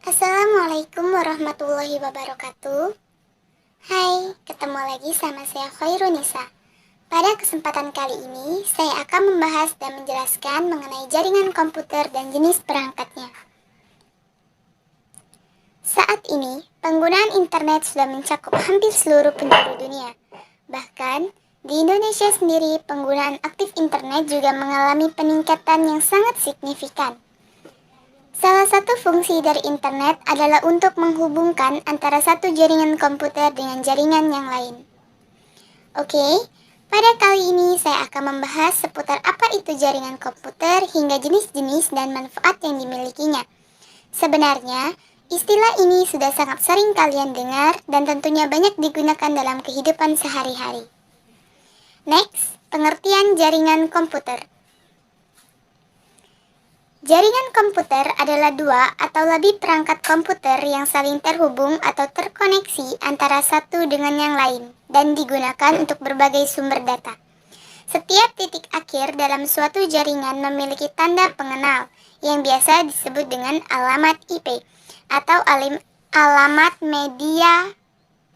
Assalamualaikum warahmatullahi wabarakatuh. Hai, ketemu lagi sama saya Khairunisa. Pada kesempatan kali ini, saya akan membahas dan menjelaskan mengenai jaringan komputer dan jenis perangkatnya. Saat ini, penggunaan internet sudah mencakup hampir seluruh penjuru dunia. Bahkan, di Indonesia sendiri, penggunaan aktif internet juga mengalami peningkatan yang sangat signifikan. Salah satu fungsi dari internet adalah untuk menghubungkan antara satu jaringan komputer dengan jaringan yang lain. Oke, pada kali ini saya akan membahas seputar apa itu jaringan komputer hingga jenis-jenis dan manfaat yang dimilikinya. Sebenarnya, istilah ini sudah sangat sering kalian dengar dan tentunya banyak digunakan dalam kehidupan sehari-hari. Next, pengertian jaringan komputer. Jaringan komputer adalah dua atau lebih perangkat komputer yang saling terhubung atau terkoneksi antara satu dengan yang lain dan digunakan untuk berbagai sumber data. Setiap titik akhir dalam suatu jaringan memiliki tanda pengenal yang biasa disebut dengan alamat IP atau alamat media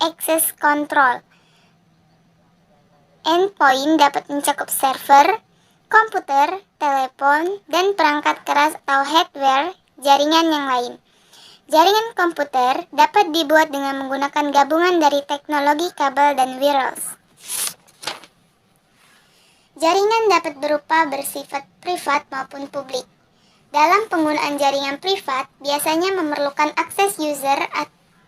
access control. Endpoint dapat mencakup server, komputer, telepon, dan perangkat keras atau hardware jaringan yang lain. Jaringan komputer dapat dibuat dengan menggunakan gabungan dari teknologi kabel dan wireless. Jaringan dapat bersifat privat maupun publik. Dalam penggunaan jaringan privat, biasanya memerlukan akses user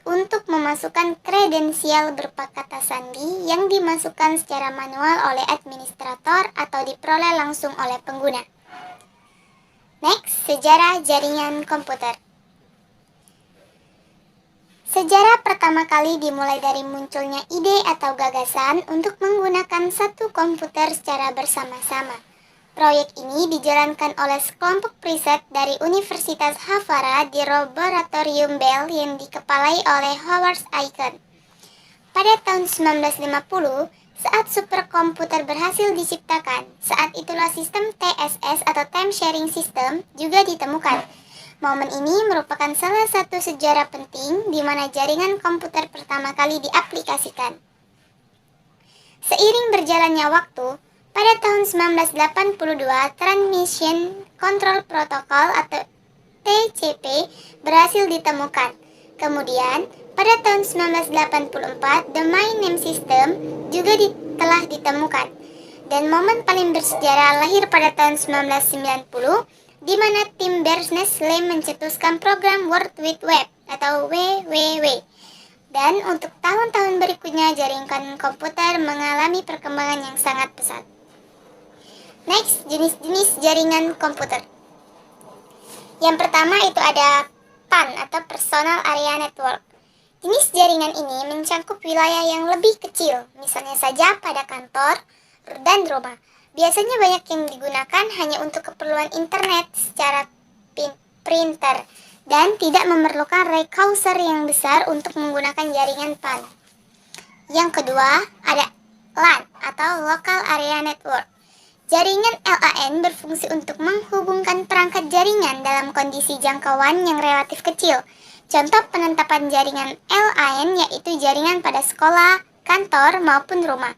untuk memasukkan kredensial berupa kata sandi yang dimasukkan secara manual oleh administrator atau diperoleh langsung oleh pengguna. Next, sejarah jaringan komputer. Sejarah pertama kali dimulai dari munculnya ide atau gagasan untuk menggunakan satu komputer secara bersama-sama. Proyek ini dijalankan oleh sekelompok riset dari Universitas Havara di Laboratorium Bell yang dikepalai oleh Howard Aiken. Pada tahun 1950, saat superkomputer berhasil diciptakan, saat itulah sistem TSS atau Time Sharing System juga ditemukan. Momen ini merupakan salah satu sejarah penting di mana jaringan komputer pertama kali diaplikasikan. Seiring berjalannya waktu, pada tahun 1982, Transmission Control Protocol atau TCP berhasil ditemukan. Kemudian, pada tahun 1984, Domain Name System juga telah ditemukan. Dan momen paling bersejarah lahir pada tahun 1990, di mana tim Berners-Lee mencetuskan program World Wide Web atau WWW. Dan untuk tahun-tahun berikutnya, jaringan komputer mengalami perkembangan yang sangat pesat. Next, jenis-jenis jaringan komputer. Yang pertama itu ada PAN atau Personal Area Network. Jenis jaringan ini mencakup wilayah yang lebih kecil, misalnya saja pada kantor dan rumah. Biasanya banyak yang digunakan hanya untuk keperluan internet secara printer dan tidak memerlukan recouser yang besar untuk menggunakan jaringan PAN. Yang kedua, ada LAN atau Local Area Network. Jaringan LAN berfungsi untuk menghubungkan perangkat jaringan dalam kondisi jangkauan yang relatif kecil. Contoh penetapan jaringan LAN yaitu jaringan pada sekolah, kantor, maupun rumah.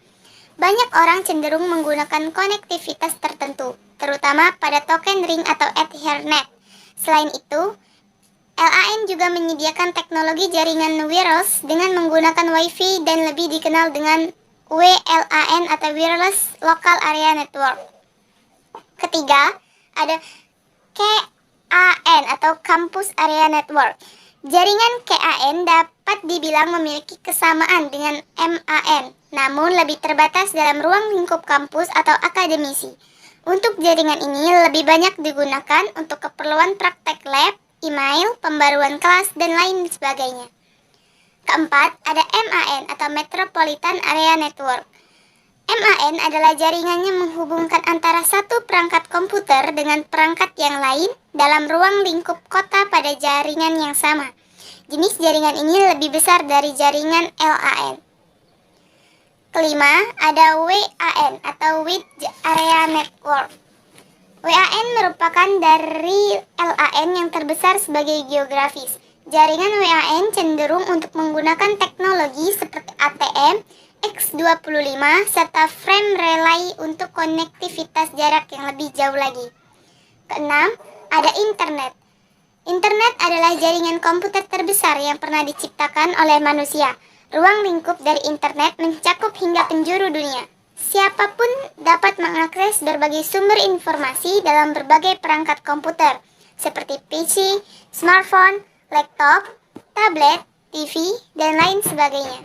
Banyak orang cenderung menggunakan konektivitas tertentu, terutama pada token ring atau Ethernet. Selain itu, LAN juga menyediakan teknologi jaringan wireless dengan menggunakan Wi-Fi dan lebih dikenal dengan WLAN atau Wireless Local Area Network. Ketiga, ada KAN atau Campus Area Network. Jaringan KAN dapat dibilang memiliki kesamaan dengan MAN, namun lebih terbatas dalam ruang lingkup kampus atau akademisi. Untuk jaringan ini lebih banyak digunakan untuk keperluan praktek lab, email, pembaruan kelas, dan lain sebagainya. Keempat, ada MAN atau Metropolitan Area Network. MAN adalah jaringan yang menghubungkan antara satu perangkat komputer dengan perangkat yang lain dalam ruang lingkup kota pada jaringan yang sama. Jenis jaringan ini lebih besar dari jaringan LAN. Kelima, ada WAN atau Wide Area Network. WAN merupakan dari LAN yang terbesar sebagai geografis. Jaringan WAN cenderung untuk menggunakan teknologi seperti ATM, X25, serta frame relay untuk konektivitas jarak yang lebih jauh lagi. Keenam, ada internet. Internet adalah jaringan komputer terbesar yang pernah diciptakan oleh manusia. Ruang lingkup dari internet mencakup hingga penjuru dunia. Siapapun dapat mengakses berbagai sumber informasi dalam berbagai perangkat komputer, seperti PC, smartphone, laptop, tablet, TV, dan lain sebagainya.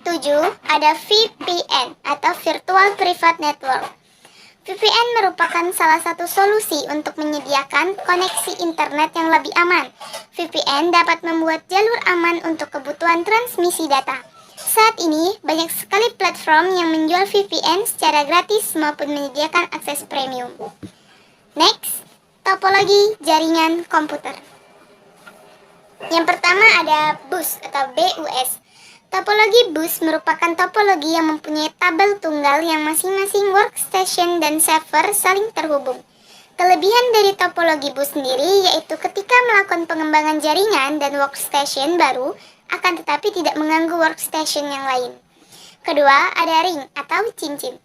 7. Ada VPN atau Virtual Private Network. VPN merupakan salah satu solusi untuk menyediakan koneksi internet yang lebih aman. VPN dapat membuat jalur aman untuk kebutuhan transmisi data. Saat ini, banyak sekali platform yang menjual VPN secara gratis maupun menyediakan akses premium. Next, topologi jaringan komputer. Yang pertama ada bus atau BUS. Topologi bus merupakan topologi yang mempunyai tabel tunggal yang masing-masing workstation dan server saling terhubung. Kelebihan dari topologi bus sendiri yaitu ketika melakukan pengembangan jaringan dan workstation baru, akan tetapi tidak mengganggu workstation yang lain. Kedua, ada ring atau cincin.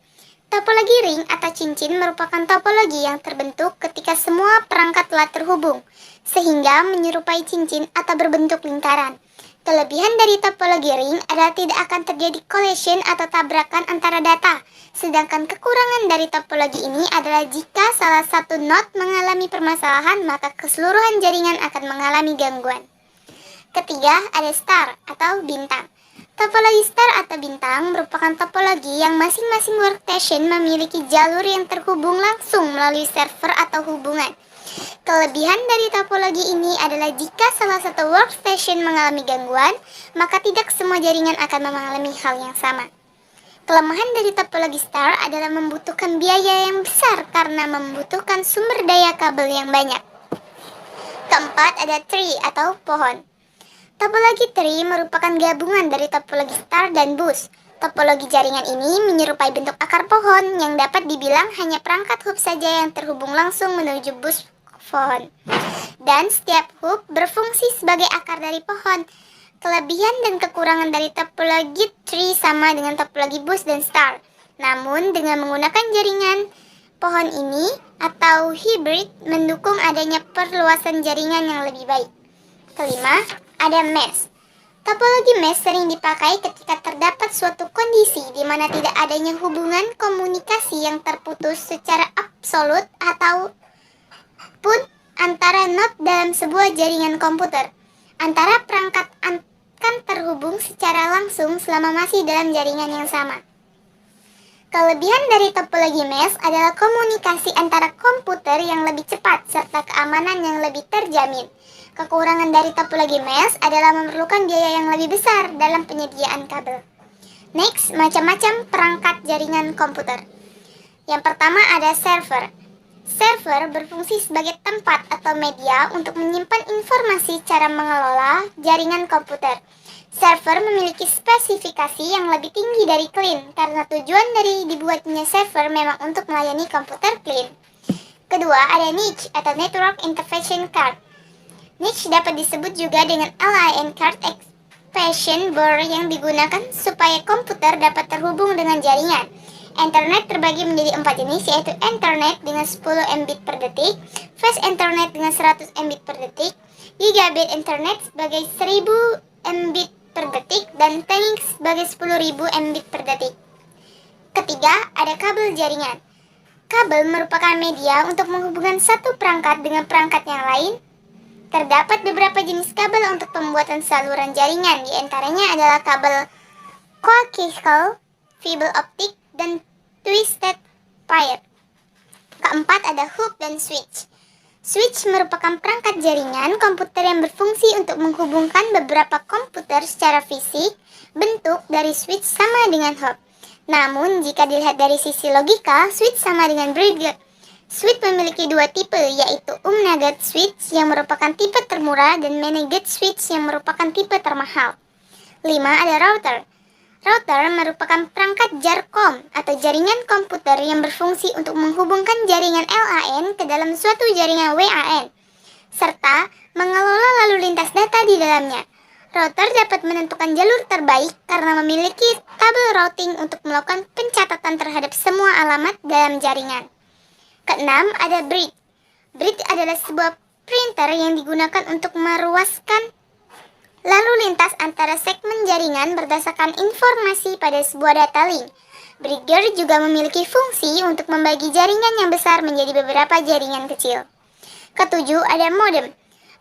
Topologi ring atau cincin merupakan topologi yang terbentuk ketika semua perangkat telah terhubung, sehingga menyerupai cincin atau berbentuk lingkaran. Kelebihan dari topologi ring adalah tidak akan terjadi collision atau tabrakan antara data, sedangkan kekurangan dari topologi ini adalah jika salah satu node mengalami permasalahan, maka keseluruhan jaringan akan mengalami gangguan. Ketiga, ada star atau bintang. Topologi star atau bintang merupakan topologi yang masing-masing workstation memiliki jalur yang terhubung langsung melalui server atau hubungan. Kelebihan dari topologi ini adalah jika salah satu workstation mengalami gangguan, maka tidak semua jaringan akan mengalami hal yang sama. Kelemahan dari topologi star adalah membutuhkan biaya yang besar karena membutuhkan sumber daya kabel yang banyak. Keempat, ada tree atau pohon. Topologi tree merupakan gabungan dari topologi star dan bus. Topologi jaringan ini menyerupai bentuk akar pohon yang dapat dibilang hanya perangkat hub saja yang terhubung langsung menuju bus pohon. Dan setiap hub berfungsi sebagai akar dari pohon. Kelebihan dan kekurangan dari topologi tree sama dengan topologi bus dan star. Namun dengan menggunakan jaringan pohon ini atau hybrid mendukung adanya perluasan jaringan yang lebih baik. Kelima, ada mesh. Topologi mesh sering dipakai ketika terdapat suatu kondisi di mana tidak adanya hubungan komunikasi yang terputus secara absolut ataupun antara node dalam sebuah jaringan komputer. Antara perangkat akan terhubung secara langsung selama masih dalam jaringan yang sama. Kelebihan dari topologi mesh adalah komunikasi antara komputer yang lebih cepat serta keamanan yang lebih terjamin. Kekurangan dari topologi mesh adalah memerlukan biaya yang lebih besar dalam penyediaan kabel. Next, macam-macam perangkat jaringan komputer. Yang pertama ada server. Server berfungsi sebagai tempat atau media untuk menyimpan informasi cara mengelola jaringan komputer. Server memiliki spesifikasi yang lebih tinggi dari client karena tujuan dari dibuatnya server memang untuk melayani komputer client. Kedua, ada niche atau Network Interface Card. Niche dapat disebut juga dengan LAN Card Expansion Board yang digunakan supaya komputer dapat terhubung dengan jaringan. Internet terbagi menjadi 4 jenis, yaitu Internet dengan 10 Mbit per detik, Fast Internet dengan 100 Mbit per detik, Gigabit Internet sebagai 1000 Mbit per detik, dan Thinning sebagai 10.000 Mbit per detik. Ketiga, ada kabel jaringan. Kabel merupakan media untuk menghubungkan satu perangkat dengan perangkat yang lain. Terdapat beberapa jenis kabel untuk pembuatan saluran jaringan, di antaranya adalah kabel coaxial, fiber optik, dan twisted pair. Keempat, ada hub dan switch. Switch merupakan perangkat jaringan komputer yang berfungsi untuk menghubungkan beberapa komputer secara fisik. Bentuk dari switch sama dengan hub. Namun, jika dilihat dari sisi logika, switch sama dengan bridge. Switch memiliki dua tipe, yaitu Umna-gate switch yang merupakan tipe termurah dan Many-gate switch yang merupakan tipe termahal. 5. Ada router. Router merupakan perangkat JARCOM atau jaringan komputer yang berfungsi untuk menghubungkan jaringan LAN ke dalam suatu jaringan WAN, serta mengelola lalu lintas data dalamnya. Router dapat menentukan jalur terbaik karena memiliki tabel routing untuk melakukan pencatatan terhadap semua alamat dalam jaringan. Keenam, ada bridge. Bridge adalah sebuah printer yang digunakan untuk meruaskan lalu lintas antara segmen jaringan berdasarkan informasi pada sebuah data link. Bridger juga memiliki fungsi untuk membagi jaringan yang besar menjadi beberapa jaringan kecil. Ketujuh, ada modem.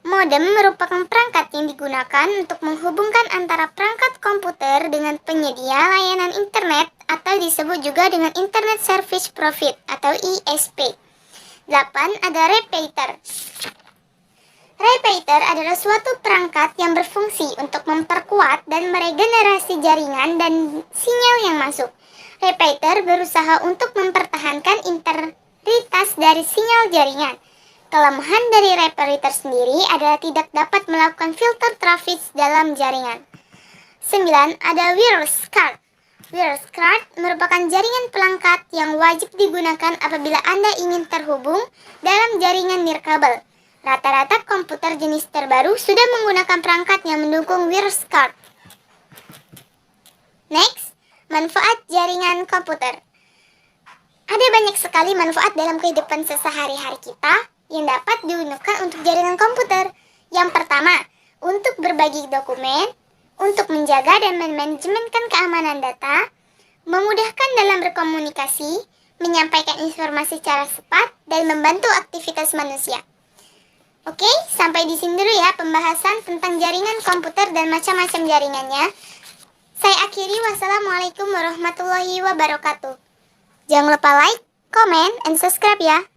Modem merupakan perangkat yang digunakan untuk menghubungkan antara perangkat komputer dengan penyedia layanan internet atau disebut juga dengan Internet Service Provider atau ISP. 8. Ada repeater. Repeater adalah suatu perangkat yang berfungsi untuk memperkuat dan meregenerasi jaringan dan sinyal yang masuk. Repeater berusaha untuk mempertahankan integritas dari sinyal jaringan. Kelemahan dari repeater sendiri adalah tidak dapat melakukan filter traffic dalam jaringan. 9. Ada wireless card. Wireless card merupakan jaringan pelengkap yang wajib digunakan apabila Anda ingin terhubung dalam jaringan nirkabel. Rata-rata komputer jenis terbaru sudah menggunakan perangkat yang mendukung wireless card. Next, manfaat jaringan komputer. Ada banyak sekali manfaat dalam kehidupan sehari-hari kita yang dapat digunakan untuk jaringan komputer. Yang pertama, untuk berbagi dokumen, untuk menjaga dan memanajemenkan keamanan data, memudahkan dalam berkomunikasi, menyampaikan informasi secara cepat, dan membantu aktivitas manusia. Oke, sampai di sini dulu ya pembahasan tentang jaringan komputer dan macam-macam jaringannya. Saya akhiri, wassalamualaikum warahmatullahi wabarakatuh. Jangan lupa like, comment, and subscribe ya.